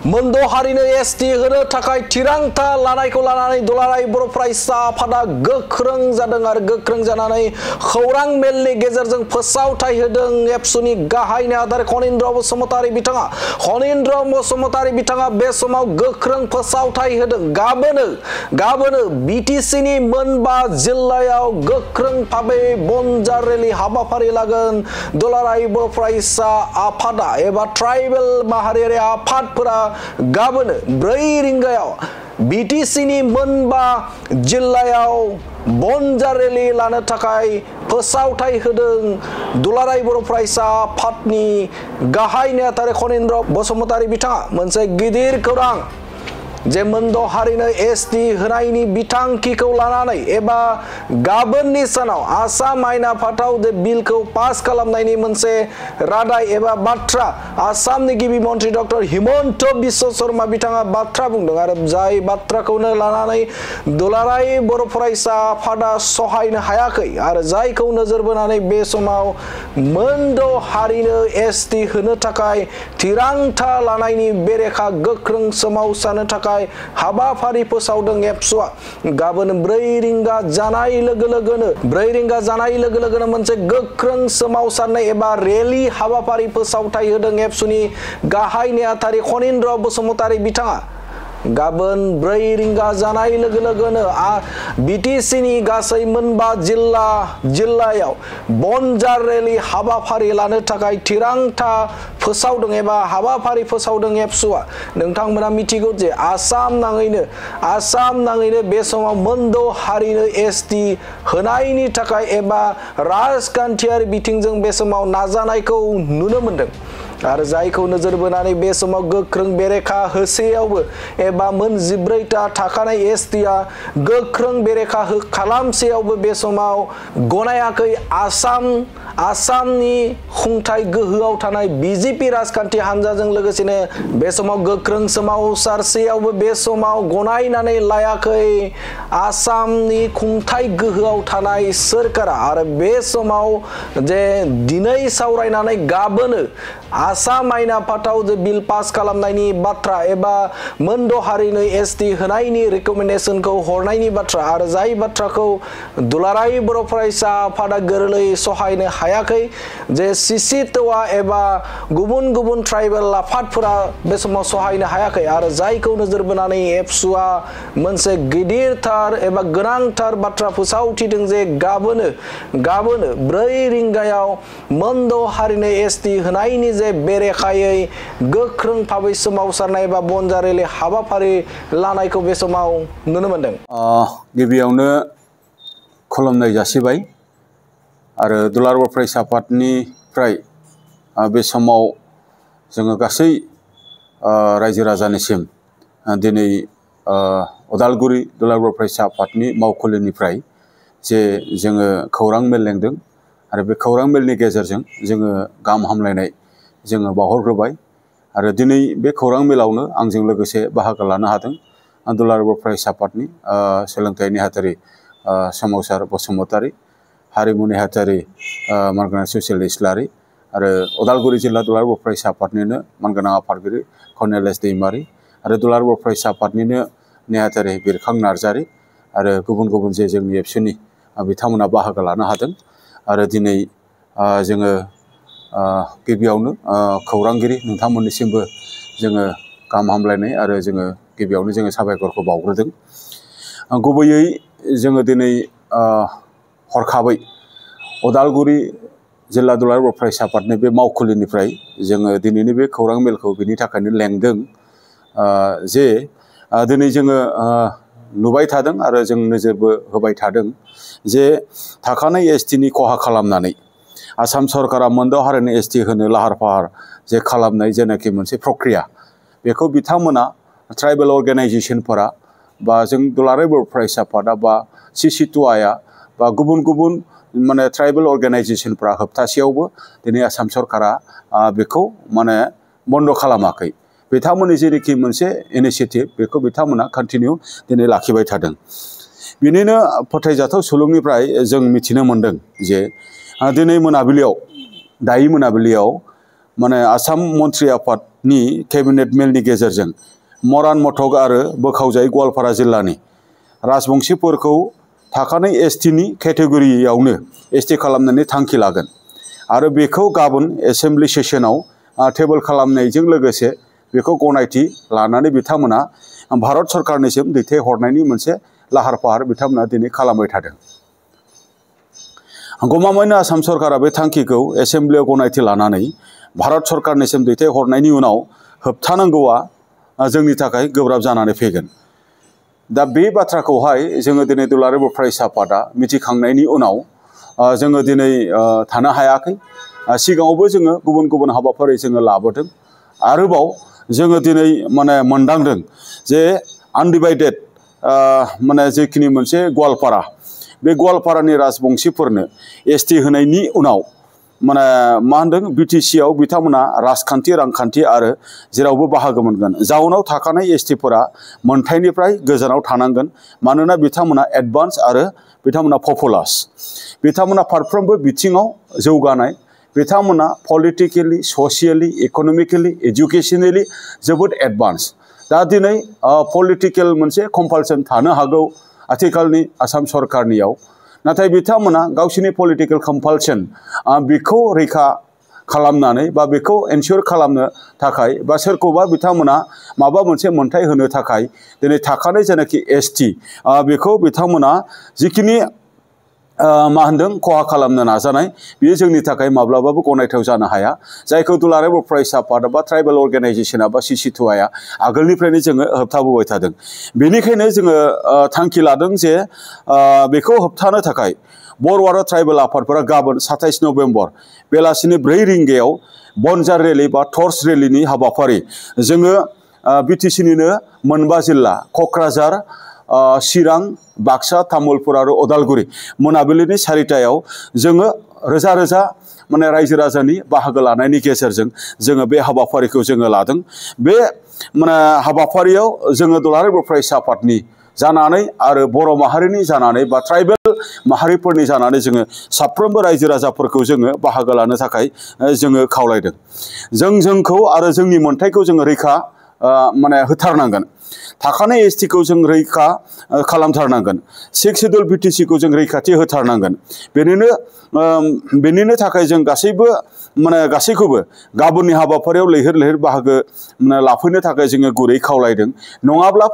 मोनद' हारिनो एसटि होनो थाखाय थिरांथा लानायखौ लानानै दुलाराय बर' फरायसा आफादा गोख्रों जादों आरो गोख्रों जानानै खौरां मेलनि गेजेरजों फोसावथाय होदों। एबसुनि गाहाय नेहाथारि खनिन्द्र बसुमतारी बिथाङा बे समाव गोख्रों फोसावथाय होदों। गाबोनो बिटिसिनि मोनबा जिल्लायाव गोख्रों भाबै बनजार रेलि हाबाफारि लागोन दुलाराय बर' फरायसा आफादा एबा ट्राइबेल माहारियारि आफादफोरा गाबोनो 4 रिंगायाव बिटिसिनि मोनबा जिल्लायाव बनजार रेलि लानो थाखाय फोसावथाय होदों। दुलाराय बर' फरायसा आफादनि गाहाय नेहाथारि खनिन्द्र बसुमतारी बिथाङा मोनसे गिदिर खौरां जे मोनद' हारिनो एसटि होनायनि बिथांखिखौ लानानै एबा गाबोननि सानाव आसाम आयेन आफादाव जे बिलखौ पास खालामनायनि मोनसे रादाय एबा बाथ्रा आसामनि गिबि मन्त्रि डक्टर हिमन्त बिश्व शर्मा बिथाङा बाथ्रा बुंदों आरो जाय बाथ्राखौनो लानानै दुलाराय बर' फरायसा आफादा सहायनो हायाखै आरो जायखौ नोजोर बोनानै बे समाव मोनद' हारिनो एसटि होनो थाखाय थिरांथा लानायनि बेरेखा गोख्रों सोमावसारनो थाखाय हाबाफारि फोसावदों। एबसुआ गाबोन 4 रिंगा जानाय लोगो लोगोनो मोनसे गोख्रों सोमावसारनाय एबा रेलि हाबाफारि फोसावथाय होदों। एबसुनि गाहाय नेहाथारि खनिन्द्र बसुमतारी बिथाङा गाबोन 4 रिंगा जानाय लोगो लोगोनो बिटिसिनि गासै मोनबा जिल्लायाव बनजार रेलि हाबाफारि लानो थाखाय थिरांथा फोसावदों एबा हाबाफारि फोसावदों। एबसुआ नोंथांमोना मिथिगौ जे आसाम नाङैनो बे समाव मोनद' हारिनो एसटि होनायनि थाखाय एबा राजखान्थियारि बिथिंजों बे समाव नाजानायखौ नुनो मोनदों आरो जायखौ नोजोर बोनानै बे समाव गोख्रों बेरेखा होसेयावबो एबा मोन 14टा थाखानाय एसटिआ गोख्रों बेरेखा खालामसेयावबो बे समाव गनायाखै। आसामनि खुंथाय गोहोआव थानाय बिजेपि राजखान्थि हान्जाजों लोगोसेनो बे समाव गोख्रों सोमावसारसेयावबो बे समाव गनायनानै लायाखै आसामनि खुंथाय गोहोआव थानाय सोरखारा आरो बे समाव जे दिनै सावरायनानै गाबोनो आसाम आयेन आफादाव जे बिल पास खालामनायनि बाथ्रा एबा मोनद' हारिनो एसटि होनायनि रिकमेन्डेशनखौ हरनायनि बाथ्रा आरो जाय बाथ्राखौ दुलाराय बर' फरायसा आफादा गोरलै सहायनो हायाखै जे सिसिटवा एबा गुबुन ट्राइबेल आफादफोरा बे समाव सहायनो हायाखै आरो जायखौ नोजोर बोनानै एबसुआ मोनसे गिदिरथार एबा गोनांथार बाथ्रा फोसावथिदों जे गाबोनो 4 रिंगायाव मोनद' हारिनो एसटि होनायनि जे बेरेखायै गोख्रों भाबै सोमावसारनाय एबा बनजार रेलि हाबाफारि लानायखौ बे समाव नुनो मोनदों। गिबियावनो खुलुमनाय जासिबाय आरो दुलाराय बर' फरायसा आफादनिफ्राय बे समाव जोङो गासै रायजो राजानिसिम दिनै उदालगुरि दुलाराय बर' फरायसा आफादनि मावखुलिनिफ्राय जे जोङो खौरां मेल लेंदों आरो बे खौरां मेलनि गेजेरजों जोङो गाहाम हामलायनाय जोङो बावहरग्रोबाय आरो दिनै बे खौरां मेलावनो आंजों लोगोसे बाहागो लानो हादों दुलाराय बर' फरायसा आफादनि सोलोंथाइ नेहाथारि सोमावसार बसुमतारी, हारिमु नेहाथारि मानगोनां ससियेल इस्लारि आरो उदालगुरि जिल्ला दुलाराय बर' फरायसा आफादनिनो मानगोनां आफादगिरि कर्नेलियास दैमारि आरो दुलाराय बर' फरायसा आफादनिनो नेहाथारि बिरखां नार्जारि आरो गुबुन जे जोंनि एबसुनि बिथांमोना बाहागो लानो हादों आरो दिनै जोङो गिबियावनो खौरांगिरि नोंथांमोननिसिमबो जोङो गाहाम हामलायनाय आरो जोङो गिबियावनो जोङो साबायखरखौ बावग्रोदों। गुबैयै जोङो दिनै हरखाबै उदालगुरि जिल्ला दुलाराय बर' फरायसा आफादनि बे मावखुलिनिफ्राय जोङो दिनैनि बे खौरां मेलखौ बिनि थाखायनो लेंदों जे दिनै जोङो नुबाय थादों आरो जों नोजोरबो होबाय थादों जे थाखानाय एसटिनि खहा खालामनानै आसाम सरकारा मोनद' हारिनो एसटि होनो लाहार फाहार जे खालामनाय जेनाखि मोनसे प्रक्रिया बेखौ बिथांमोना ट्राइबेल अर्गेनाइजेसनफोरा बा जों दुलाराय बर' फरायसा आफादा बा सिसिटुआया बा गुबुन माने ट्राइबेल अर्गेनाइजेसनफ्रा होबथासेयावबो दिनै आसाम सरकारा बेखौ माने बन्द' खालामाखै। बिथांमोननि जेनोखि मोनसे इनिसियेटिभ बेखौ बिथांमोना कन्टिनिउ दिनै लाखिबाय थादों। बिनिनो फोथायजाथाव सुलुंनिफ्राय जों मिथिनो मोनदों जे दिनै मोनाबिलियाव दायो मोनाबिलियाव माने आसाम मन्त्रि आफादनि केबिनेट मेलनि गेजेरजों मरान मथक आरो बोखावजायै गवालपारा जिल्लानि राजबंशीफोरखौ थाखानाय एसटिनि केटेगरियावनो एसटि खालामनानै थांखि लागोन आरो बेखौ गाबोन एसेम्बलि सेसनाव टेबोल खालामनायजों लोगोसे बेखौ गनायथि लानानै बिथांमोना भारत सरकारनिसिम दैथायहरनायनि मोनसे लाहार फाहार बिथांमोना दिनै खालामबाय थादों। गमामायैनो आसाम सरकारा बे थांखिखौ एसेम्बलियाव गनायथि लानानै भारत सरकारनिसिम दैथायहरनायनि उनाव होबथानांगौआ जोंनि थाखाय गोब्राब जानानै फैगोन। दा बे बाथ्राखौहाय जोङो दिनै दुलाराय बर' फरायसा आफादा मिथिखांनायनि उनाव जोङो दिनै थानो हायाखै। सिगाङावबो जोङो गुबुन गुबुन हाबाफारि जोङो लाबोदों। आरोबाव जोङो दिनै माने मोनदांदों जे आनडिभाइडेड माने जेखिनि मोनसे गवालपारा बे गवालपारानि राजबंशीफोरनो एसटि होनायनि उनाव माने मा होनदों बिटिसिआव बिथांमोना राजखान्थि रांखान्थि आरो जेरावबो बाहागो मोनगोन। जाउनाव थाखानाय एसटिफोरा मोनथायनिफ्राय गोजानाव थानांगोन मानोना बिथांमोना एडभान्स आरो बिथांमोना पपुलास। बिथांमोना फारफ्रोमबो बिथिङाव जौगानाय, बिथांमोना पलिटिकेलि, ससियेलि, इक'नमिकेलि, एजुकेसनेलि जोबोद एडभान्स। दा दिनै पलिटिकेल मोनसे कम्पालसन थानो हागौ आथिखालनि आसाम सरकारनियाव, नाथाय बिथांमोना गावसोरनि पलिटिकेल कम्पालसन बेखौ रैखा खालामनानै बा बेखौ एनश्योर खालामनो थाखाय बा सोरखौबा बिथांमोना माबा मोनसे मोन्थाय होनो थाखाय दिनै थाखानाय जेनाखि एसटि बेखौ बिथांमोना जिखिनि मा होनदों खहा खालामनो नाजानाय बेयो जोंनि थाखाय माब्लाबाबो गनायथाव जानो हाया। जायखौ दुलाराय बर' फरायसा आफाद बा ट्राइबेल अर्गेनाइजेसना बा CC2Iआ आगोलनिफ्रायनो जोङो होबथाबोबाय थादों। बेनिखायनो जोङो थांखि लादों जे बेखौ होबथानो थाखाय बर' आरो ट्राइबेल आफादफोरा गाबोन 27 नभेम्बर बेलासिनि 4 रिंगायाव बनजार रेलि बा टर्च रेलिनि हाबाफारि जोङो बिटिसिनिनो मोनबा जिल्ला क'क्राझार, चिरां, बाक्सा, तामुलपुर आरो उदालगुरि मोनाबिलिनि 4टायाव जोङो रोजा रोजा माने रायजो राजानि बाहागो लानायनि गेजेरजों जोङो बे हाबाफारिखौ जोङो लादों। बे माने हाबाफारियाव जोङो दुलाराय बर' फरायसा आफादनि जानानै आरो बर' माहारिनि जानानै बा ट्राइबेल माहारिफोरनि जानानै जोङो साफ्रोमबो रायजो राजाफोरखौ जोङो बाहागो लानो थाखाय जोङो खावलायदों। जोंखौ आरो जोंनि मोन्थायखौ जोङो रैखा माने होथारनांगोन। थाखानाय एसटिखौ जों रैखा खालामथारनांगोन। 6 सिड्युल बिटिसिखौ जों रैखाथि होथारनांगोन। बेनिनो थाखाय जों गासैखौबो गाबोननि हाबाफारियाव लैहोर लैहोर बाहागो लाफैनो थाखाय जोङो गुरै खावलायदों। नङाब्ला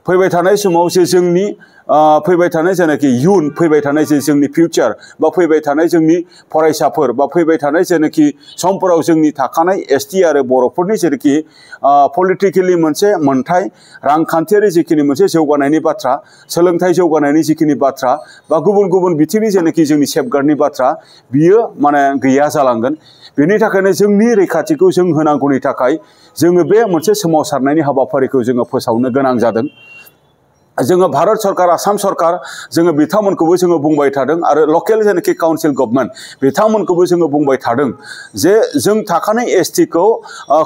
फैबाय थानाय समाव जे जोंनि फैबाय थानाय जेनाखि इयुन, फैबाय थानाय जे जोंनि फिउचार बा फैबाय थानाय जोंनि फरायसाफोर बा फैबाय थानाय जेनाखि समफोराव जोंनि थाखानाय एसटि आरो बर'फोरनि जेनाखि पलिटिकेलि मोनसे मोन्थाय, रांखान्थियारि जिखिनि मोनसे जौगानायनि बाथ्रा, सोलोंथाइ जौगानायनि जिखिनि बाथ्रा बा गुबुन गुबुन बिथिंनि जेनाखि जोंनि सेफगार्डनि बाथ्रा बियो माने गैया जालांगोन। बेनि थाखायनो जोंनि रैखाथिखौ जों होनांगौनि थाखाय जोङो बे मोनसे सोमावसारनायनि हाबाफारिखौ जोङो फोसावनो गोनां जादों। जोङो भारत सरकार, आसाम सरकार जोङो बिथांमोनखौबो जोङो बुंबाय थादों आरो लकेल जेनाखि काउन्सिल गभर्नमेन्ट बिथांमोनखौबो जोङो बुंबाय थादों जे जों थाखानाय एसटिखौ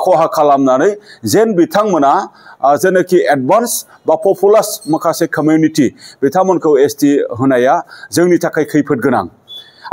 खहा खालामनानै जेन बिथांमोना जेनाखि एडभान्स बा पपुलास माखासे कमिउनिटि बिथांमोनखौ एसटि होनाया जोंनि थाखाय खैफोद गोनां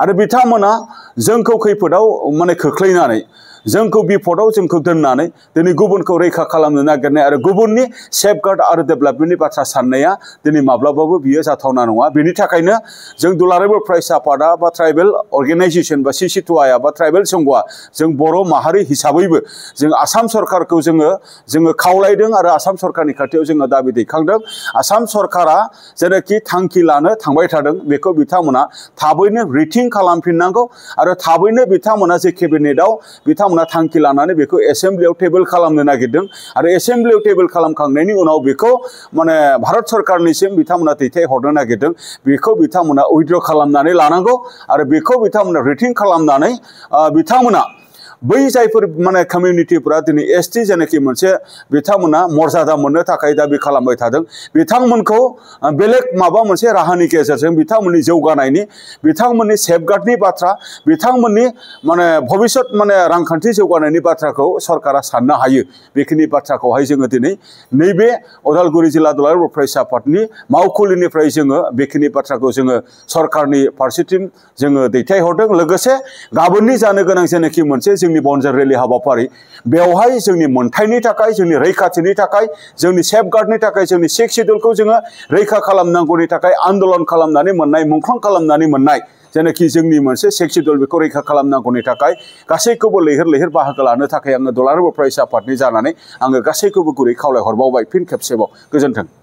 आरो बिथांमोना जोंखौ खैफोदाव माने खोख्लैनानै जोंखौ बिपदआव जोंखौ दोननानै दिनै गुबुनखौ रैखा खालामनो नागिरनाय आरो गुबुननि सेफगार्ड आरो डेभेलपमेन्टनि बाथ्रा साननाया दिनै माब्लाबाबो बियो जाथावना नङा। बेनि थाखायनो जों दुलाराय बर' फरायसा आफादा बा ट्राइबेल अर्गेनाइजेसन बा CC2Iआ बा ट्राइबेल संघआ जों बर' माहारि हिसाबैबो जों आसाम सरकारखौ जोङो खावलायदों आरो आसाम सरकारनि खाथियाव जोङो दाबि दैखांदों। आसाम सरकारा जेनाखि थांखि लानो थांबाय थादों बेखौ बिथांमोना थाबैनो रिथिं खालामफिननांगौ आरो थाबैनो बिथांमोना जे केबिनेटआव बिथांमोना थांखि लानानै बेखौ एसेम्बलियाव टेबोल खालामनो नागिरदों आरो एसेम्बलियाव टेबोल खालामखांनायनि उनाव बेखौ माने भारत सरकारनिसिम बिथांमोना दैथायहरनो नागिरदों। बेखौ बिथांमोना उइथड्र खालामनानै लानांगौ आरो बेखौ बिथांमोना रिथिं खालामनानै बिथांमोना बै जायफोर माने कमिउनिटिफोरा दिनै एसटी जेनाखि मोनसे बिथांमोना मर्यादा मोननो थाखाय दाबि खालामबाय थादों बिथांमोनखौ बेलेग माबा मोनसे राहानि गेजेरजों बिथांमोननि जौगानायनि बिथांमोननि सेफगार्डनि बाथ्रा बिथांमोननि माने भबिष्यत माने रांखान्थि जौगानायनि बाथ्राखौ सरकारा साननो हायो बेखिनि बाथ्राखौहाय जोङो दिनै नैबे उदालगुरि जिल्ला दुलाराय बर' फरायसा आफादनि मावखुलिनिफ्राय जोङो बेखिनि बाथ्राखौ जोङो सरकारनि फारसेथिं जोङो दैथायहरदों लोगोसे गाबोननि जानो गोनां जेनाखि मोनसे जोंनि बनजार रेलि हाबाफारि बेवहाय जोंनि मोनथायनि थाखाय जोंनि रैखाथिनि थाखाय जोंनि सेफगार्डनि थाखाय जोंनि 6 शिड्युलखौ जोङो रैखा खालामनांगौनि थाखाय आन्दोलन खालामनानै मोननाय मुंख्लं खालामनानै मोननाय जेनाखि जोंनि मोनसे 6 शिड्युल बेखौ रैखा खालामनांगौनि थाखाय गासैखौबो लैहोर लैहोर बाहागो लानो थाखाय आङो दुलाराय बर' फरायसा आफादनि जानानै आङो गासैखौबो गुरै खावलायहरबावबाय फिन खेबसेबाव गोजोन्थों।